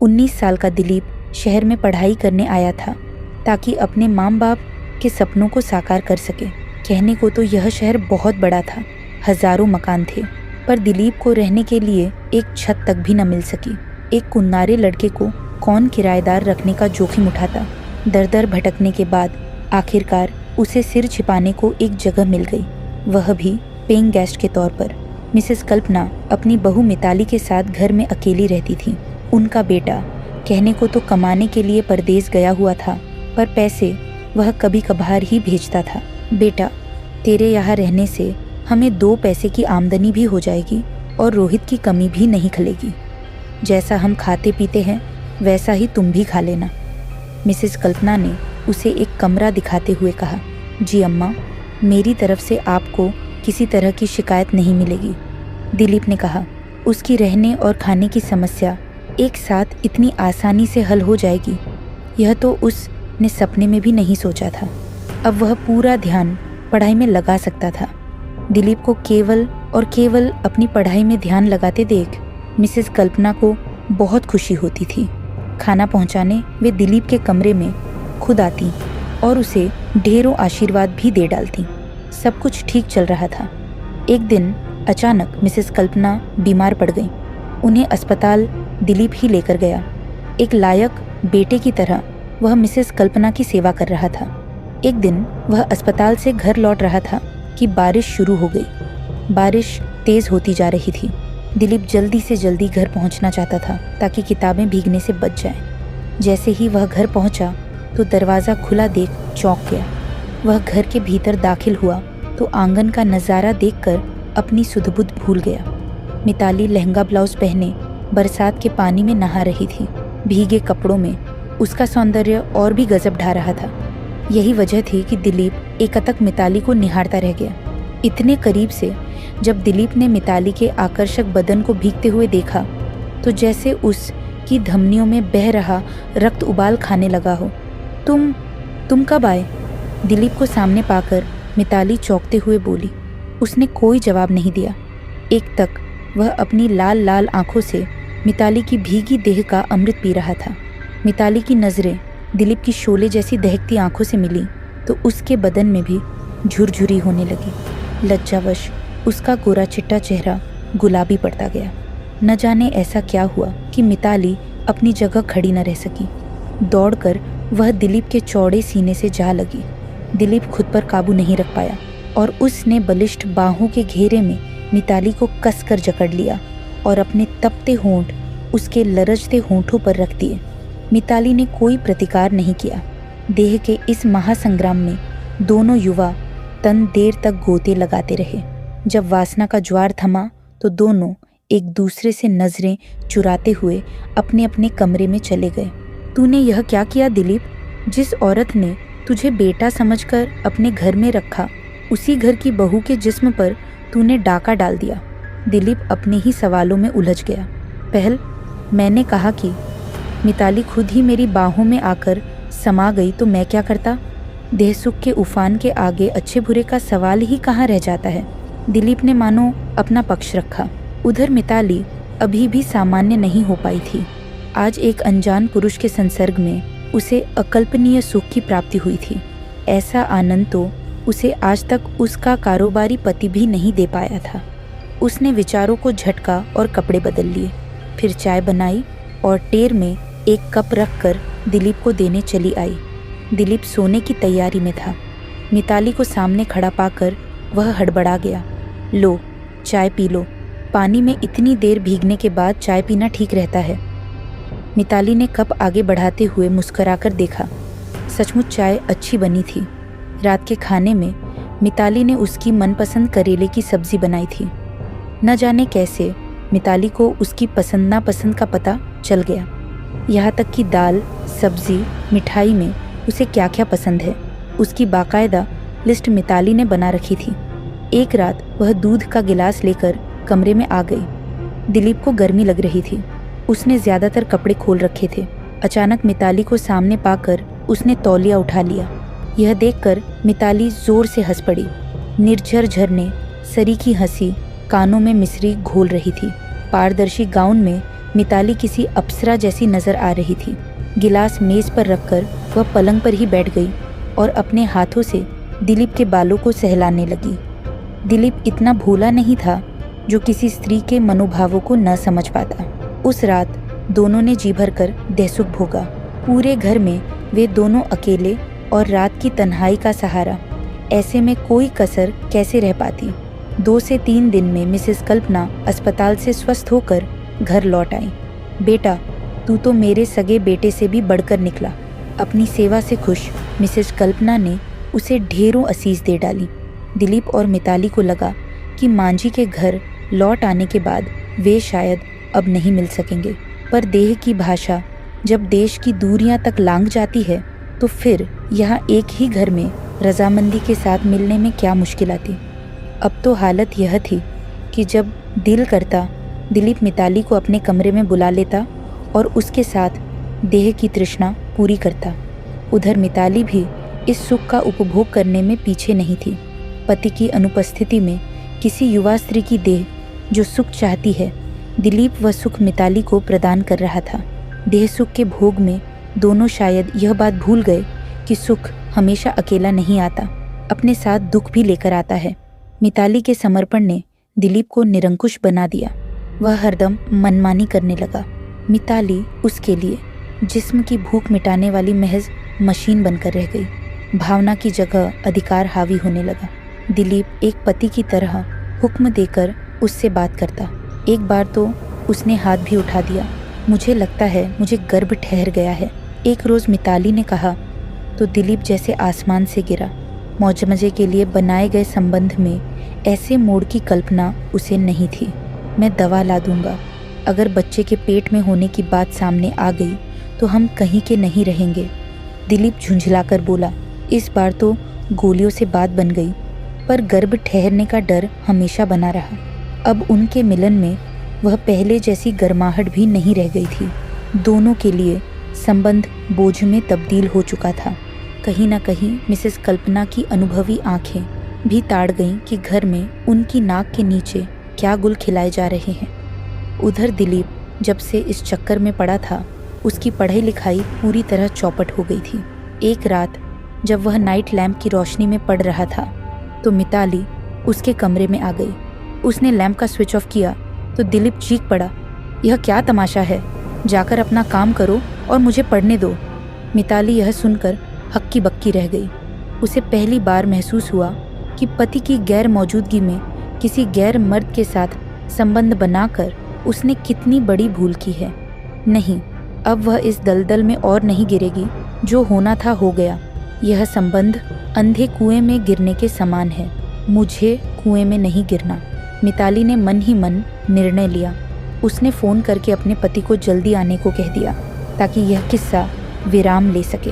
19 साल का दिलीप शहर में पढ़ाई करने आया था ताकि अपने माँ बाप के सपनों को साकार कर सके। कहने को तो यह शहर बहुत बड़ा था, हजारों मकान थे, पर दिलीप को रहने के लिए एक छत तक भी न मिल सकी। एक कुन्नारे लड़के को कौन किराएदार रखने का जोखिम उठाता। दर दर भटकने के बाद आखिरकार उसे सिर छिपाने को एक जगह मिल गई, वह भी पेइंग गेस्ट के तौर पर। मिसेस कल्पना अपनी बहू मिताली के साथ घर में अकेली रहती थी। उनका बेटा कहने को तो कमाने के लिए परदेश गया हुआ था, पर पैसे वह कभी कभार ही भेजता था। बेटा, तेरे यहाँ रहने से हमें 2 पैसे की आमदनी भी हो जाएगी और रोहित की कमी भी नहीं खलेगी। जैसा हम खाते पीते हैं वैसा ही तुम भी खा लेना। मिसेस कल्पना ने उसे एक कमरा दिखाते हुए कहा। जी अम्मा, मेरी तरफ से आपको किसी तरह की शिकायत नहीं मिलेगी, दिलीप ने कहा। उसकी रहने और खाने की समस्या एक साथ इतनी आसानी से हल हो जाएगी, यह तो उसने सपने में भी नहीं सोचा था। अब वह पूरा ध्यान पढ़ाई में लगा सकता था। दिलीप को केवल और केवल अपनी पढ़ाई में ध्यान लगाते देख मिसेस कल्पना को बहुत खुशी होती थी। खाना पहुंचाने वे दिलीप के कमरे में खुद आती और उसे ढेरों आशीर्वाद भी दे डालती। सब कुछ ठीक चल रहा था। एक दिन अचानक मिसेस कल्पना बीमार पड़ गई। उन्हें अस्पताल दिलीप ही लेकर गया। एक लायक बेटे की तरह वह मिसेस कल्पना की सेवा कर रहा था। एक दिन वह अस्पताल से घर लौट रहा था कि बारिश शुरू हो गई। बारिश तेज होती जा रही थी। दिलीप जल्दी से जल्दी घर पहुंचना चाहता था ताकि किताबें भीगने से बच जाएं। जैसे ही वह घर पहुंचा तो दरवाज़ा खुला देख चौंक गया। वह घर के भीतर दाखिल हुआ तो आंगन का नज़ारा देखकर अपनी सुध-बुध भूल गया। मिताली लहंगा ब्लाउज पहने बरसात के पानी में नहा रही थी। भीगे कपड़ों में उसका सौंदर्य और भी गजब ढा रहा था। यही वजह थी कि दिलीप एकटक मिताली को निहारता रह गया। इतने करीब से जब दिलीप ने मिताली के आकर्षक बदन को भीगते हुए देखा तो जैसे उसकी धमनियों में बह रहा रक्त उबाल खाने लगा हो। तुम कब आए? दिलीप को सामने पाकर मिताली चौंकते हुए बोली। उसने कोई जवाब नहीं दिया। एक तक वह अपनी लाल लाल आंखों से मिताली की भीगी देह का अमृत पी रहा था। मिताली की नज़रें दिलीप की शोले जैसी दहकती आंखों से मिली तो उसके बदन में भी झुरझुरी होने लगी। लज्जावश उसका गोरा चिट्टा चेहरा गुलाबी पड़ता गया। न जाने ऐसा क्या हुआ कि मिताली अपनी जगह खड़ी न रह सकी। दौड़कर वह दिलीप के चौड़े सीने से जा लगी। दिलीप खुद पर काबू नहीं रख पाया और उसने बलिष्ठ बाहों के घेरे में मिताली को कसकर जकड़ लिया और अपने तपते होंठ उसके लरजते होंठों पर रख दिए। मिताली ने कोई प्रतिकार नहीं किया। देह के इस महासंग्राम में दोनों युवा तन देर तक गोते लगाते रहे। जब वासना का ज्वार थमा तो दोनों एक दूसरे से नजरें चुराते हुए अपने अपने कमरे में चले गए। तूने यह क्या किया दिलीप? जिस औरत ने तुझे बेटा समझकर अपने घर में रखा, उसी घर की बहू के जिस्म पर तूने डाका डाल दिया। दिलीप अपने ही सवालों में उलझ गया। पहल मैंने कहा कि मिताली खुद ही मेरी बाहों में आकर समा गई तो मैं क्या करता? देह सुख के उफान के आगे अच्छे बुरे का सवाल ही कहाँ रह जाता है। दिलीप ने मानो अपना पक्ष रखा। उधर मिताली अभी भी सामान्य नहीं हो पाई थी। आज एक अनजान पुरुष के संसर्ग में उसे अकल्पनीय सुख की प्राप्ति हुई थी। ऐसा आनंद तो उसे आज तक उसका कारोबारी पति भी नहीं दे पाया था। उसने विचारों को झटका और कपड़े बदल लिए। फिर चाय बनाई और टेर में एक कप रखकर दिलीप को देने चली आई। दिलीप सोने की तैयारी में था। मिताली को सामने खड़ा पाकर वह हड़बड़ा गया। लो, चाय पी लो। पानी में इतनी देर भीगने के बाद चाय पीना ठीक रहता है। मिताली ने कप आगे बढ़ाते हुए मुस्कुराकर देखा। सचमुच चाय अच्छी बनी थी। रात के खाने में मिताली ने उसकी मनपसंद करेले की सब्जी बनाई थी। न जाने कैसे मिताली को उसकी पसंद नापसंद का पता चल गया। यहाँ तक कि दाल, सब्जी, मिठाई में उसे क्या क्या पसंद है उसकी बाकायदा लिस्ट मिताली ने बना रखी थी। एक रात वह दूध का गिलास लेकर कमरे में आ गई। दिलीप को गर्मी लग रही थी। उसने ज़्यादातर कपड़े खोल रखे थे। अचानक मिताली को सामने पाकर उसने तौलिया उठा लिया। यह देखकर मिताली जोर से हंस पड़ी। निर्झर झरने, सरीखी हंसी कानों में मिश्री घोल रही थी। पारदर्शी गाउन में मिताली किसी अप्सरा जैसी नजर आ रही थी। गिलास मेज पर रखकर वह पलंग पर ही बैठ गई और अपने हाथों से दिलीप के बालों को सहलाने लगी। दिलीप इतना भोला नहीं था जो किसी स्त्री के मनोभावों को न समझ पाता। उस रात दोनों ने जी भर कर देहसुख भोगा। पूरे घर में वे दोनों अकेले और रात की तन्हाई का सहारा। ऐसे में कोई कसर कैसे रह पाती। 2 से 3 दिन में मिसेस कल्पना अस्पताल से स्वस्थ होकर घर लौट आई। बेटा, तू तो मेरे सगे बेटे से भी बढ़कर निकला। अपनी सेवा से खुश मिसेस कल्पना ने उसे ढेरों असीस दे डाली। दिलीप और मिताली को लगा कि मांझी के घर लौट आने के बाद वे शायद अब नहीं मिल सकेंगे, पर देह की भाषा जब देश की दूरियां तक लांघ जाती है तो फिर यहाँ एक ही घर में रजामंदी के साथ मिलने में क्या मुश्किल आती। अब तो हालत यह थी कि जब दिल करता दिलीप मिताली को अपने कमरे में बुला लेता और उसके साथ देह की तृष्णा पूरी करता। उधर मिताली भी इस सुख का उपभोग करने में पीछे नहीं थी। पति की अनुपस्थिति में किसी युवा स्त्री की देह जो सुख चाहती है, दिलीप वह सुख मिताली को प्रदान कर रहा था। देह सुख के भोग में दोनों शायद यह बात भूल गए कि सुख हमेशा अकेला नहीं आता, अपने साथ दुख भी लेकर आता है। मिताली के समर्पण ने दिलीप को निरंकुश बना दिया। वह हरदम मनमानी करने लगा। मिताली उसके लिए जिस्म की भूख मिटाने वाली महज मशीन बनकर रह गई। भावना की जगह अधिकार हावी होने लगा। दिलीप एक पति की तरह हुक्म देकर उससे बात करता। एक बार तो उसने हाथ भी उठा दिया। मुझे लगता है मुझे गर्भ ठहर गया है, एक रोज़ मिताली ने कहा तो दिलीप जैसे आसमान से गिरा। मौज मजे के लिए बनाए गए संबंध में ऐसे मोड़ की कल्पना उसे नहीं थी। मैं दवा ला दूंगा। अगर बच्चे के पेट में होने की बात सामने आ गई तो हम कहीं के नहीं रहेंगे। दिलीप झुंझलाकर बोला। इस बार तो गोलियों से बात बन गई, पर गर्भ ठहरने का डर हमेशा बना रहा। अब उनके मिलन में वह पहले जैसी गर्माहट भी नहीं रह गई थी। दोनों के लिए संबंध बोझ में तब्दील हो चुका था। कहीं ना कहीं मिसेस कल्पना की अनुभवी आंखें भी ताड़ गईं कि घर में उनकी नाक के नीचे क्या गुल खिलाए जा रहे हैं। उधर दिलीप जब से इस चक्कर में पड़ा था, उसकी पढ़ाई लिखाई पूरी तरह चौपट हो गई थी। एक रात जब वह नाइट लैंप की रोशनी में पढ़ रहा था तो मिताली उसके कमरे में आ गई। उसने लैंप का स्विच ऑफ किया तो दिलीप चीख पड़ा, यह क्या तमाशा है? जाकर अपना काम करो और मुझे पढ़ने दो। मिताली यह सुनकर हक्की बक्की रह गई। उसे पहली बार महसूस हुआ कि पति की गैर मौजूदगी में किसी गैर मर्द के साथ संबंध बनाकर उसने कितनी बड़ी भूल की है। नहीं, अब वह इस दलदल में और नहीं गिरेगी। जो होना था हो गया। यह संबंध अंधे कुएं में गिरने के समान है। मुझे कुएं में नहीं गिरना। मिताली ने मन ही मन निर्णय लिया। उसने फ़ोन करके अपने पति को जल्दी आने को कह दिया ताकि यह किस्सा विराम ले सके।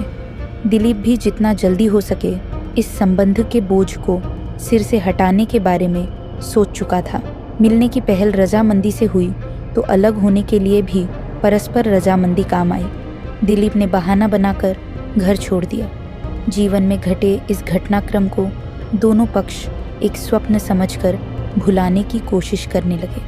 दिलीप भी जितना जल्दी हो सके इस संबंध के बोझ को सिर से हटाने के बारे में सोच चुका था। मिलने की पहल रजामंदी से हुई तो अलग होने के लिए भी परस्पर रजामंदी काम आई। दिलीप ने बहाना बनाकर घर छोड़ दिया। जीवन में घटे इस घटनाक्रम को दोनों पक्ष एक स्वप्न समझकर भुलाने की कोशिश करने लगे।